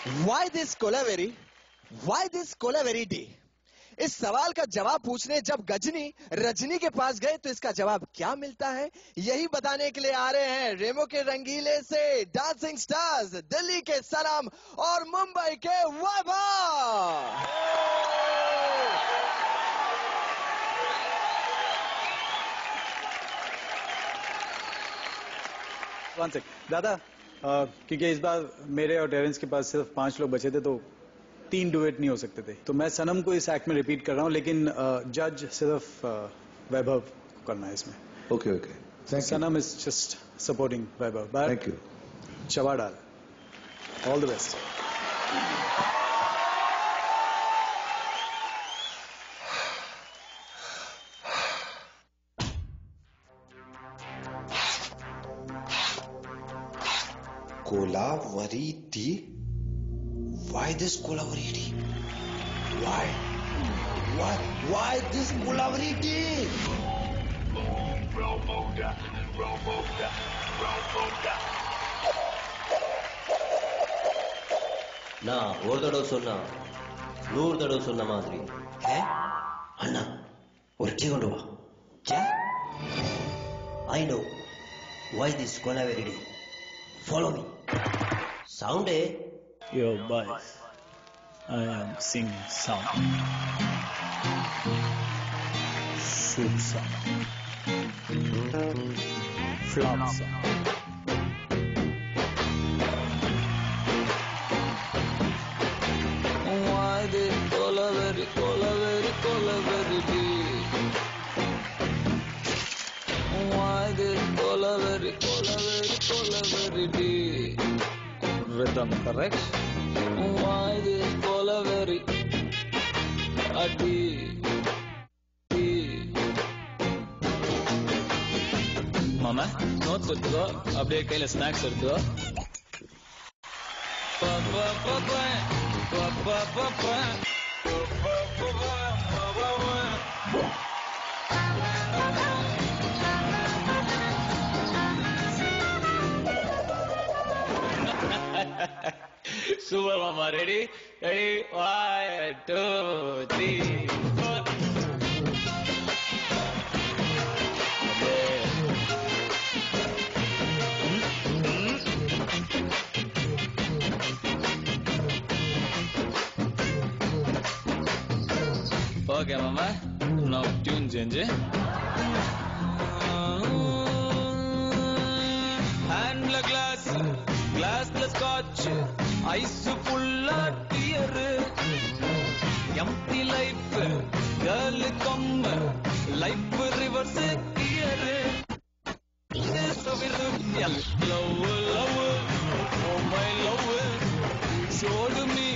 Why this Kolaveri? Why this Kolaveri day? इस सवाल का जवाब पूछने जब गजनी रजनी के पास गए तो इसका जवाब क्या मिलता है, यही बताने के लिए आ रहे हैं रेमो के रंगीले से डांसिंग स्टार्स, दिल्ली के सनम और मुंबई के वैभव। वन सेक दादा, क्योंकि इस बार मेरे और टेरेंस के पास सिर्फ 5 लोग बचे थे तो 3 डुएट नहीं हो सकते थे, तो मैं सनम को इस एक्ट में रिपीट कर रहा हूँ, लेकिन जज सिर्फ वैभव को करना है इसमें। Okay okay, Sanam is just supporting Vaibhav. Thank you. चवाडाल, all the best. Kolaveri Di? Why this Kolaveri Di? Why this Kolaveri Di? நான் ஒரு தடவை சொன்னா 100 தடவை சொன்ன மாதிரி. அண்ணா ஒரு டீ கொண்டு வா. I know why this Kolaveri T. Follow me. Sound eh? Yo, boys. I am singing song. Shoot song. Flop song. Why this Kolaveri T? Why this Kolaveri T? Rhythm correct. Why this Kolaveri T? மாமா notes எடுத்துக்கோ, அப்படியே கையில snacks எடுத்துக்கோ. Super மாமா. Ready ready 1 2 3 4. Okay, mama. Now tune change. Hand glass, glass scotch, ice full of tear. Empty life, girl come, life reverse gear. Love, love, oh my love, showed me.